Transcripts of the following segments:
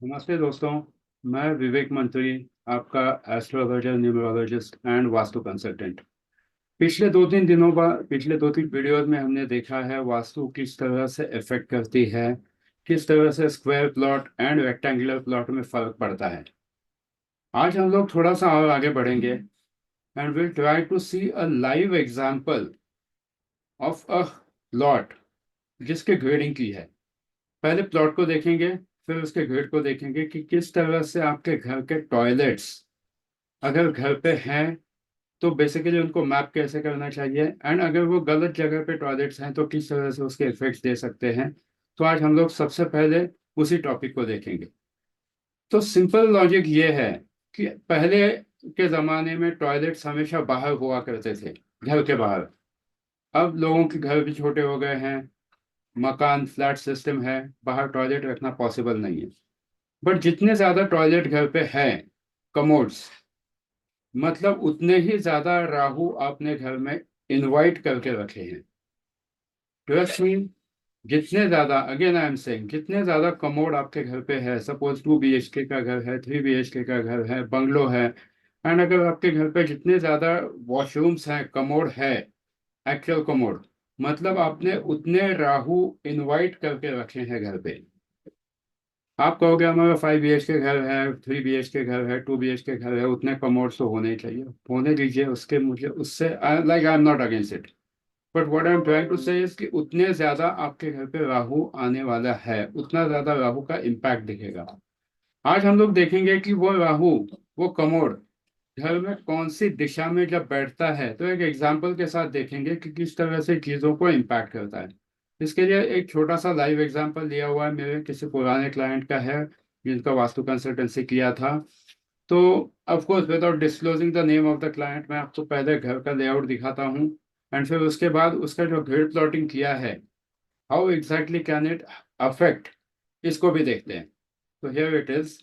नमस्ते दोस्तों। मैं विवेक मंत्री, आपका astrologer, numerologist and vastu consultant. पिछले दो तीन वीडियोज में हमने देखा है वास्तु किस तरह से इफेक्ट करती है, किस तरह से square plot and rectangular plot में फर्क पड़ता है। आज हम लोग थोड़ा सा और आगे बढ़ेंगे and will try to see a live example of a plot जिसके ग्रेडिंग की है। पहले प्लॉट को देखेंगे, फिर उसके ग्रिड को देखेंगे कि किस तरह से आपके घर के टॉयलेट्स अगर घर पे हैं तो बेसिकली उनको मैप कैसे करना चाहिए, एंड अगर वो गलत जगह पे टॉयलेट्स हैं तो किस तरह से उसके इफेक्ट्स दे सकते हैं। तो आज हम लोग सबसे पहले उसी टॉपिक को देखेंगे। तो सिंपल लॉजिक ये है कि पहले के ज़माने में टॉयलेट्स हमेशा बाहर हुआ करते थे, घर के बाहर। अब लोगों के घर भी छोटे हो गए हैं, मकान फ्लैट सिस्टम है, बाहर टॉयलेट रखना पॉसिबल नहीं है। बट जितने ज्यादा टॉयलेट घर पे हैं, कमोड्स, मतलब उतने ही ज्यादा राहु आपने घर में इनवाइट करके रखे हैं। ट्रस्ट मी, जितने ज्यादा, अगेन आई एम सेइंग, जितने ज्यादा कमोड आपके घर पे है, सपोज 2 BHK का घर है, 3 BHK का घर है, बंगलो है, एंड अगर आपके घर पे जितने ज्यादा वॉशरूम्स हैं, कमोड है, एक्चुअल कमोड, मतलब आपने उतने राहु इनवाइट करके रखे हैं घर पे। आप कहोगे हमारा 5 BHK घर है, 3 BHK घर है, 2 BHK घर है, उतने कमोड्स तो होने ही चाहिए, होने दीजिए उसके, मुझे उससे like I am not against it. But what I am trying to say is कि उतने ज्यादा आपके घर पे राहु आने वाला है, उतना ज्यादा राहु का इम्पैक्ट दिखेगा। आज हम लोग देखेंगे कि वो राहु, वो कमोड घर में कौन सी दिशा में जब बैठता है, तो एक एग्जाम्पल के साथ देखेंगे कि किस तरह से चीज़ों को इम्पैक्ट करता है। इसके लिए एक छोटा सा लाइव एग्जाम्पल लिया हुआ है, मेरे किसी पुराने क्लाइंट का है जिनका वास्तु कंसल्टेंसी किया था। तो of course without disclosing the name of the client, मैं आपको पहले घर का लेआउट दिखाता हूँ एंड फिर उसके बाद उसका जो ग्रिड प्लॉटिंग किया है, how exactly can it affect, इसको भी देखते हैं। तो हियर इट इज।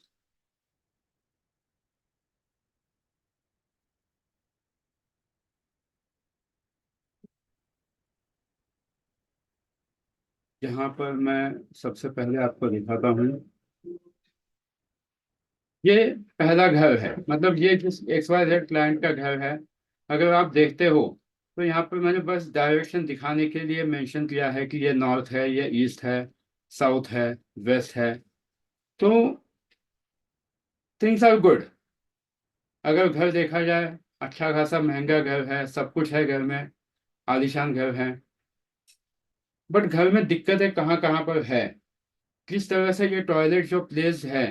यहाँ पर मैं सबसे पहले आपको दिखाता हूँ, ये पहला घर है, मतलब ये जिस XYZ क्लाइंट का घर है। अगर आप देखते हो तो यहाँ पर मैंने बस डायरेक्शन दिखाने के लिए मेंशन किया है कि ये नॉर्थ है, ये ईस्ट है, साउथ है, वेस्ट है। तो थिंग्स आर गुड। अगर घर देखा जाए, अच्छा खासा महंगा घर है, सब कुछ है घर में, आलीशान घर है। बट घर में दिक्कतें कहाँ कहाँ पर है, किस तरह से ये टॉयलेट जो प्लेस है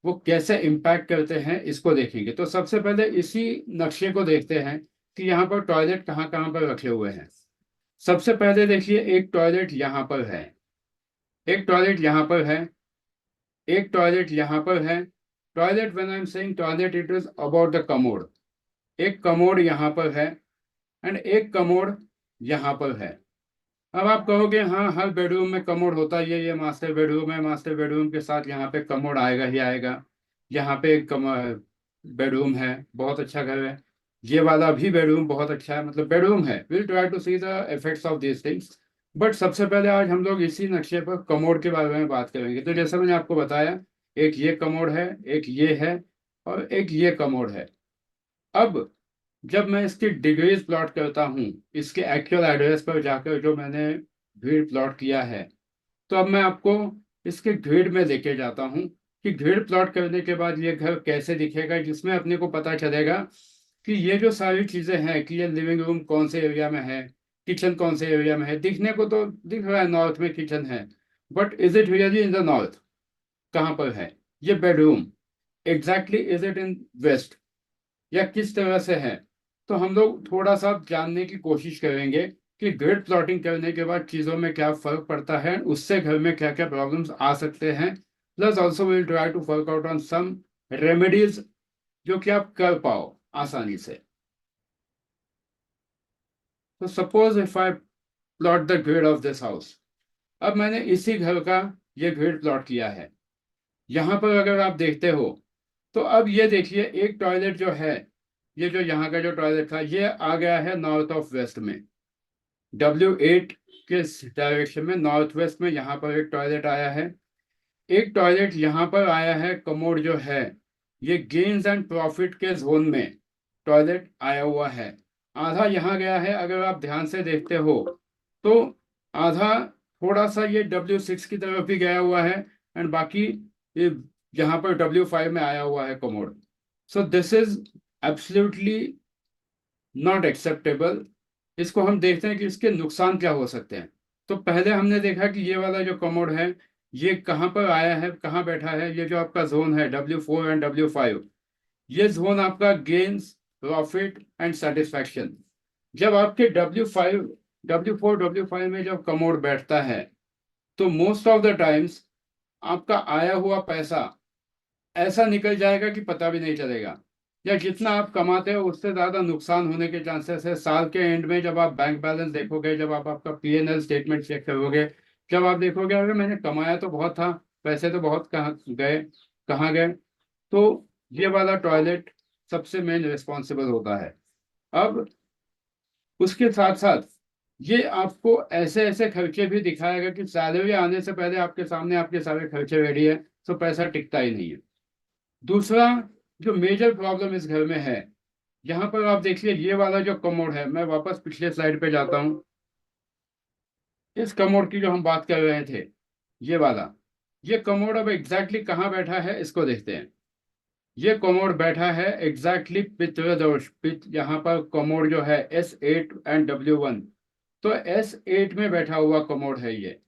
वो कैसे इम्पैक्ट करते हैं, इसको देखेंगे। तो सबसे पहले इसी नक्शे को देखते हैं कि यहाँ पर टॉयलेट कहाँ कहाँ पर रखे हुए हैं। सबसे पहले देखिए, एक टॉयलेट यहाँ पर है, एक टॉयलेट यहाँ पर है, एक टॉयलेट यहाँ पर है। Toilet, when I am saying toilet, it is about the commode. एक कमोड यहाँ पर है एंड एक कमोड यहाँ पर है। अब आप कहोगे हाँ, हर बेडरूम में कमोड होता है, ये मास्टर बेडरूम है, मास्टर बेडरूम के साथ यहाँ पे कमोड आएगा ही आएगा। यहाँ पे एक बेडरूम है, बहुत अच्छा घर है। ये वाला भी बेडरूम बहुत अच्छा है, मतलब बेडरूम है। Will try to see the effects of these things. But सबसे पहले आज हम लोग इसी नक्शे पर कमोड के बारे में बात करेंगे। तो जैसा मैंने आपको बताया, एक ये कमोड है, एक ये है, और एक ये कमोड है। अब जब मैं इसकी डिग्रीज प्लॉट करता हूँ, इसके एक्चुअल एड्रेस पर जाकर जो मैंने ग्रिड प्लॉट किया है, तो अब मैं आपको इसके ग्रिड में लेके जाता हूँ कि ग्रिड प्लॉट करने के बाद ये घर कैसे दिखेगा, जिसमें अपने को पता चलेगा कि ये जो सारी चीजें हैं, कि ये लिविंग रूम कौन से एरिया में है, किचन कौन से एरिया में है। दिखने को तो दिख रहा है नॉर्थ में किचन है, but is it really in the north? कहाँ पर है ये bedroom? Exactly is it in west, या किस तरह से है? तो हम लोग थोड़ा सा जानने की कोशिश करेंगे कि ग्रिड प्लॉटिंग करने के बाद चीज़ों में क्या फर्क पड़ता है, उससे घर में क्या क्या प्रॉब्लम्स आ सकते हैं। Plus also will try to work out on some remedies जो कि आप कर पाओ आसानी से। तो suppose if I plot the grid of this house, अब मैंने इसी घर का ये ग्रिड प्लॉट किया है। यहाँ पर अगर आप देखते हो तो अब ये देखिए, एक टॉयलेट जो है, ये जो यहाँ का जो टॉयलेट था, ये आ गया है नॉर्थ ऑफ वेस्ट में। W8 के डायरेक्शन में, नॉर्थ वेस्ट में यहाँ पर एक टॉयलेट आया है। एक टॉयलेट यहाँ पर आया है, कमोड जो है ये गेन्स एंड प्रॉफिट के जोन में टॉयलेट आया हुआ है। आधा यहाँ गया है, अगर आप ध्यान से देखते हो तो आधा थोड़ा सा ये W6 की तरफ भी गया हुआ है, एंड बाकी ये यहाँ पर W5 में आया हुआ है commode. So this is absolutely not acceptable. इसको हम देखते हैं कि इसके नुकसान क्या हो सकते हैं। तो पहले हमने देखा कि ये वाला जो कमोड है ये कहाँ पर आया है, कहाँ बैठा है। ये जो आपका जोन है W4 एंड W5, ये जोन आपका गेन्स, प्रॉफिट एंड सेटिस्फैक्शन। जब आपके W4 W5 में जब कमोड बैठता है तो मोस्ट ऑफ द टाइम्स आपका आया हुआ पैसा ऐसा निकल जाएगा कि पता भी नहीं चलेगा, या जितना आप कमाते हो उससे ज्यादा नुकसान होने के चांसेस है। साल के एंड में जब आप बैंक बैलेंस देखोगे, जब आप आपका P&L स्टेटमेंट चेक करोगे, जब आप देखोगे अगर मैंने कमाया तो बहुत था, पैसे तो बहुत कहाँ गए। तो ये वाला टॉयलेट सबसे मेन रिस्पॉन्सिबल होता है। अब उसके साथ साथ ये आपको ऐसे ऐसे खर्चे भी दिखाएगा कि सैलरी आने से पहले आपके सामने आपके सारे खर्चे रेडी है, तो पैसा टिकता ही नहीं है। दूसरा जो मेजर प्रॉब्लम इस घर में है, यहाँ पर आप देखिए ये वाला जो कमोड है, मैं वापस पिछले स्लाइड पे जाता हूँ। इस कमोड की जो हम बात कर रहे थे, ये वाला, ये कमोड अब एग्जैक्टली कहाँ बैठा है इसको देखते हैं। ये कमोड बैठा है एग्जैक्टली पितृदोष पित, यहाँ पर कमोड जो है S8 एंड W1, तो S8 में बैठा हुआ कमोड है ये।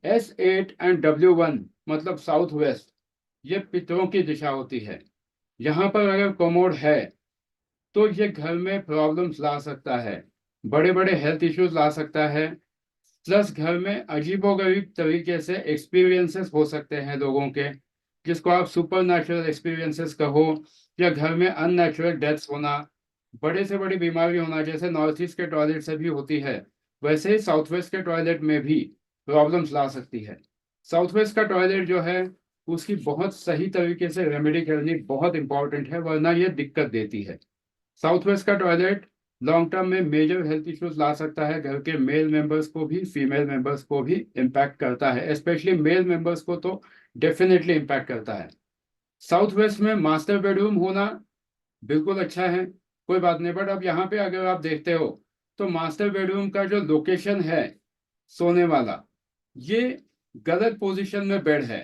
S8 एंड W1 मतलब साउथ वेस्ट, ये पितरों की दिशा होती है। यहाँ पर अगर कमोड है तो ये घर में प्रॉब्लम्स ला सकता है, बड़े बड़े हेल्थ इश्यूज ला सकता है। प्लस घर में अजीबोगरीब तरीके से एक्सपीरियंसेस हो सकते हैं लोगों के, जिसको आप सुपर नेचुरल एक्सपीरियंसेस कहो, या घर में अननेचुरल डेथ्स होना, बड़े से बड़ी बीमारी होना, जैसे नॉर्थ ईस्ट के टॉयलेट से भी होती है वैसे ही साउथ वेस्ट के टॉयलेट में भी प्रॉब्लम्स ला सकती है। साउथ वेस्ट का टॉयलेट जो है उसकी बहुत सही तरीके से रेमेडी करनी बहुत इंपॉर्टेंट है, वरना ये दिक्कत देती है। साउथ वेस्ट का टॉयलेट लॉन्ग टर्म में मेजर हेल्थ इश्यूज ला सकता है, घर के मेल मेंबर्स को भी, फीमेल मेंबर्स को भी इम्पैक्ट करता है। स्पेशली मेल मेंबर्स को तो डेफिनेटली इम्पैक्ट करता है। साउथ वेस्ट में मास्टर बेडरूम होना बिल्कुल अच्छा है, कोई बात नहीं, बट अब यहाँ पे अगर आप देखते हो तो मास्टर बेडरूम का जो लोकेशन है सोने वाला, ये गलत पोजीशन में बेड है।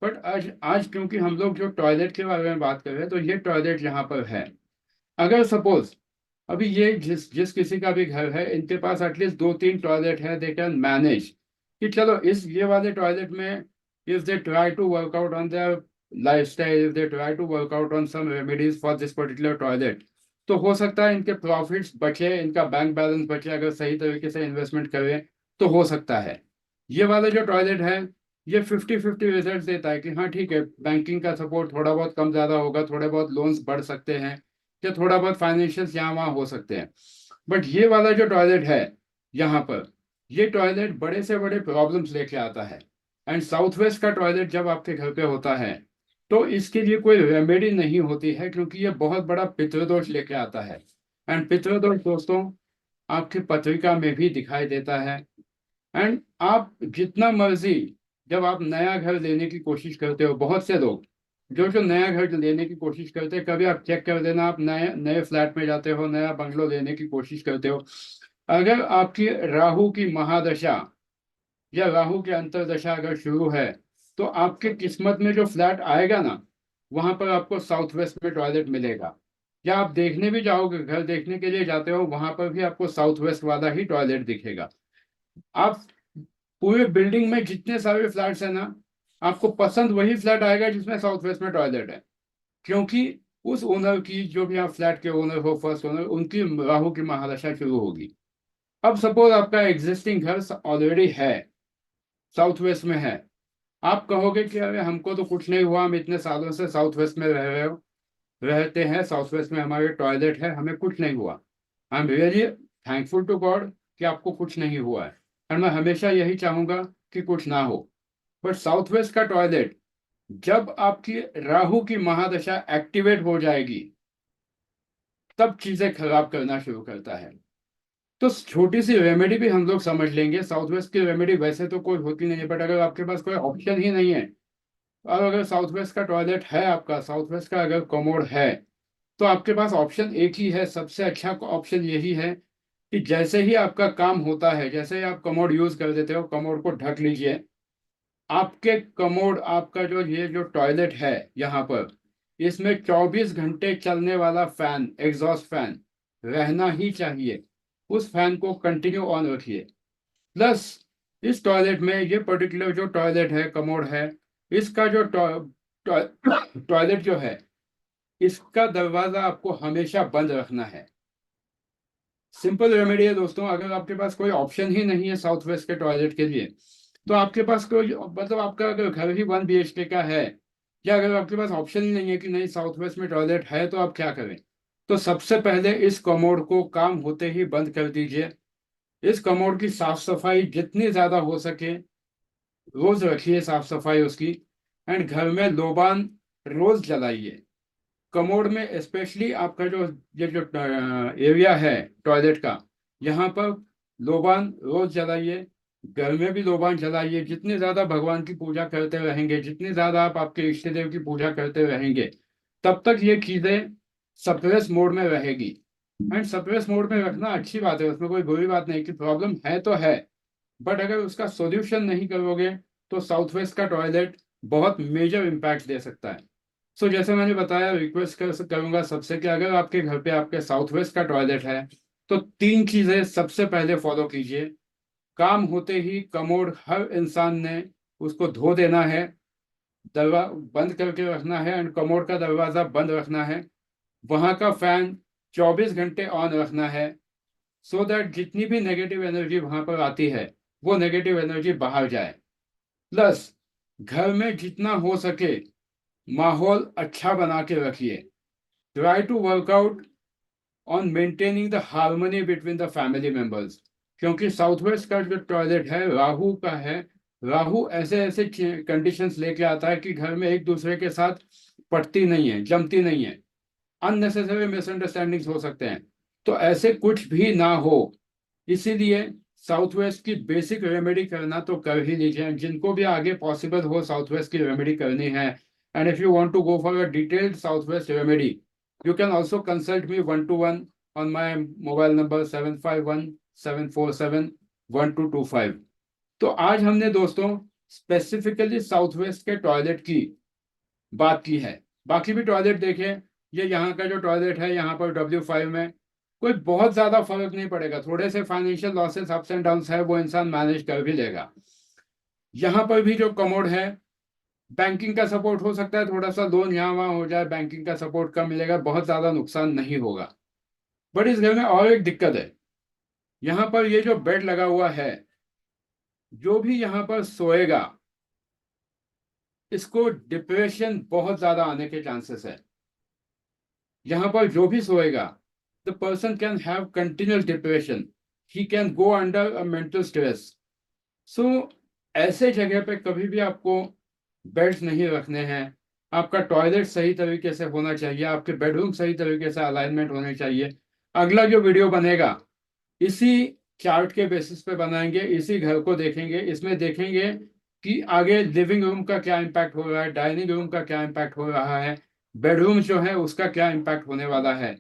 बट आज आज क्योंकि हम लोग जो टॉयलेट के बारे में बात कर रहे हैं, तो ये टॉयलेट यहाँ पर है। अगर सपोज अभी ये जिस जिस किसी का भी घर है, इनके पास एटलीस्ट 2-3 टॉयलेट है, दे कैन मैनेज कि चलो इस ये वाले टॉयलेट में, if they try to work out on their lifestyle, if they try to work out on some remedies for this particular toilet, तो हो सकता है इनके प्रॉफिट्स बचे, इनका बैंक बैलेंस बचे, अगर सही तरीके से इन्वेस्टमेंट करें तो हो सकता है। ये वाला जो टॉयलेट है ये 50-50 रिजल्ट देता है कि हाँ ठीक है, बैंकिंग का सपोर्ट थोड़ा बहुत कम ज़्यादा होगा, थोड़े बहुत लोन्स बढ़ सकते हैं, या थोड़ा बहुत फाइनेंशियल यहाँ वहाँ हो सकते हैं। बट ये वाला जो टॉयलेट है यहाँ पर, ये टॉयलेट बड़े से बड़े प्रॉब्लम्स लेके आता है। एंड साउथ वेस्ट का टॉयलेट जब आपके घर पे होता है तो इसके लिए कोई रेमेडी नहीं होती है, क्योंकि ये बहुत बड़ा पितृदोष लेके आता है। एंड पितृदोष दोस्तों आपकी पत्रिका में भी दिखाई देता है। एंड आप जितना मर्जी, जब आप नया घर लेने की कोशिश करते हो, बहुत से लोग जो जो नया घर लेने की कोशिश करते हैं, कभी आप चेक कर देना, आप नए नए फ्लैट में जाते हो, नया बंगलो लेने की कोशिश करते हो, अगर आपकी राहु की महादशा या राहु की अंतरदशा अगर शुरू है, तो आपके किस्मत में जो फ्लैट आएगा ना, वहां पर आपको साउथ वेस्ट में टॉयलेट मिलेगा। या आप देखने भी जाओगे, घर देखने के लिए जाते हो, वहां पर भी आपको साउथ वेस्ट वाला ही टॉयलेट दिखेगा। आप पूरे बिल्डिंग में जितने सारे फ्लैट्स हैं ना, आपको पसंद वही फ्लैट आएगा जिसमें साउथ वेस्ट में टॉयलेट है, क्योंकि उस ओनर की, जो भी आप फ्लैट के ओनर हो, फर्स्ट ओनर, उनकी राहु की महादशा शुरू होगी। अब सपोज आपका एग्जिस्टिंग घर ऑलरेडी है, साउथ वेस्ट में है, आप कहोगे कि अरे हमको तो कुछ नहीं हुआ, हम इतने सालों से साउथ वेस्ट में रह रहे हो रहते हैं, साउथ वेस्ट में हमारे टॉयलेट है, हमें कुछ नहीं हुआ। I am really thankful to God कि आपको कुछ नहीं हुआ है, और मैं हमेशा यही चाहूंगा कि कुछ ना हो। बट साउथ वेस्ट का टॉयलेट जब आपकी राहु की महादशा एक्टिवेट हो जाएगी, तब चीजें खराब करना शुरू करता है। तो छोटी सी रेमेडी भी हम लोग समझ लेंगे। साउथ वेस्ट की रेमेडी वैसे तो कोई होती नहीं है, बट अगर आपके पास कोई ऑप्शन ही नहीं है और अगर साउथ वेस्ट का टॉयलेट है, आपका साउथ वेस्ट का अगर कमोड है, तो आपके पास ऑप्शन एक ही है, सबसे अच्छा ऑप्शन यही है कि जैसे ही आपका काम होता है, जैसे ही आप कमोड यूज कर देते हो, कमोड को ढक लीजिए। आपके कमोड, आपका जो ये जो टॉयलेट है यहाँ पर, इसमें 24 घंटे चलने वाला फैन, एग्जॉस्ट फैन रहना ही चाहिए। उस फैन को कंटिन्यू ऑन रखिए। प्लस इस टॉयलेट में, ये पर्टिकुलर जो टॉयलेट है, कमोड है, इसका जो टॉयलेट जो है, इसका दरवाजा आपको हमेशा बंद रखना है। सिंपल रेमेडी है दोस्तों। अगर आपके पास कोई ऑप्शन ही नहीं है साउथ वेस्ट के टॉयलेट के लिए, तो आपके पास कोई, मतलब आपका अगर घर ही 1 BHK का है, या अगर आपके पास ऑप्शन ही नहीं है कि नहीं साउथ वेस्ट में टॉयलेट है, तो आप क्या करें? तो सबसे पहले इस कमोड को काम होते ही बंद कर दीजिए। इस कमोड की साफ सफाई जितनी ज्यादा हो सके रोज रखिए, साफ सफाई उसकी। एंड घर में लोबान रोज जलाइए। कमोड में स्पेशली आपका जो ये जो एरिया है टॉयलेट का, यहाँ पर लोबान रोज जलाइए। घर में भी लोबान जलाइए। जितनी ज्यादा भगवान की पूजा करते रहेंगे, जितनी ज्यादा आप आपके इष्ट देव की पूजा करते रहेंगे, तब तक ये चीजें सप्रेस मोड में रहेगी। एंड सप्रेस मोड में रखना अच्छी बात है, उसमें कोई बुरी बात नहीं कि प्रॉब्लम है तो है, बट अगर उसका सॉल्यूशन नहीं करोगे तो साउथ वेस्ट का टॉयलेट बहुत मेजर इम्पैक्ट दे सकता है। सो जैसे मैंने बताया, रिक्वेस्ट करूंगा सबसे कि अगर आपके घर पे आपके साउथ वेस्ट का टॉयलेट है, तो 3 चीजें सबसे पहले फॉलो कीजिए। काम होते ही कमोड हर इंसान ने उसको धो देना है, दरवा बंद करके रखना है, एंड कमोड का दरवाजा बंद रखना है। वहां का फैन 24 घंटे ऑन रखना है, सो दैट जितनी भी नेगेटिव एनर्जी वहां पर आती है, वो नेगेटिव एनर्जी बाहर जाए। प्लस घर में जितना हो सके माहौल अच्छा बना के रखिए। Try to work out on maintaining the harmony between the family members. क्योंकि साउथ वेस्ट का जो टॉयलेट है राहु का है। राहु ऐसे ऐसे कंडीशंस लेके आता है कि घर में एक दूसरे के साथ पटती नहीं है, जमती नहीं है, अननेसेसरी मिसअंडरस्टैंडिंग्स हो सकते हैं। तो ऐसे कुछ भी ना हो, इसीलिए साउथ वेस्ट की बेसिक रेमेडी करना तो कर ही लीजिए। जिनको भी आगे पॉसिबल हो साउथ वेस्ट की रेमेडी करनी है, and if you want to go for a detailed south west remedy, you can also consult me 1-to-1 on my mobile number 7517471225। तो आज हमने दोस्तों स्पेसिफिकली साउथ वेस्ट के टॉयलेट की बात की है। बाकी भी टॉयलेट देखें। ये यहाँ का जो टॉयलेट है यहाँ पर W5 में कोई बहुत ज्यादा फर्क नहीं पड़ेगा। थोड़े से financial losses, ups and downs है, वो इंसान मैनेज कर भी लेगा। यहाँ पर भी जो कमोड है, बैंकिंग का सपोर्ट हो सकता है, थोड़ा सा लोन यहाँ वहाँ हो जाए, बैंकिंग का सपोर्ट कम मिलेगा, बहुत ज्यादा नुकसान नहीं होगा। बट इस घर में और एक दिक्कत है। यहाँ पर ये जो बेड लगा हुआ है, जो भी यहाँ पर सोएगा, इसको डिप्रेशन बहुत ज्यादा आने के चांसेस है। यहाँ पर जो भी सोएगा, the person can have continuous depression, he can go under a mental stress. So ऐसे जगह पे कभी भी आपको बेड्स नहीं रखने हैं। आपका टॉयलेट सही तरीके से होना चाहिए, आपके बेडरूम सही तरीके से अलाइनमेंट होने चाहिए। अगला जो वीडियो बनेगा, इसी चार्ट के बेसिस पे बनाएंगे, इसी घर को देखेंगे, इसमें देखेंगे कि आगे लिविंग रूम का क्या इम्पैक्ट हो रहा है, डाइनिंग रूम का क्या इम्पैक्ट हो रहा है, बेडरूम जो है उसका क्या इम्पैक्ट होने वाला है।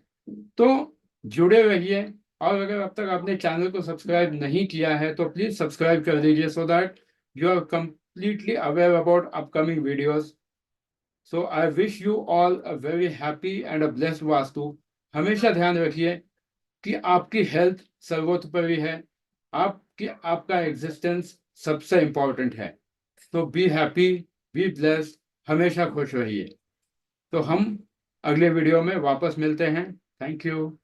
तो जुड़े रहिए। और अगर अब तक आपने चैनल को सब्सक्राइब नहीं किया है, तो प्लीज सब्सक्राइब कर दीजिए, so that you are completely aware about upcoming videos. So I wish you all a very happy and a blessed vastu. हमेशा ध्यान रखिए कि आपकी हेल्थ सर्वोपरि है, आपकी आपका एग्जिस्टेंस सबसे इंपॉर्टेंट है। तो बी हैप्पी, बी ब्लेस्ड, हमेशा खुश रहिए। तो हम अगले वीडियो में वापस मिलते हैं। Thank you.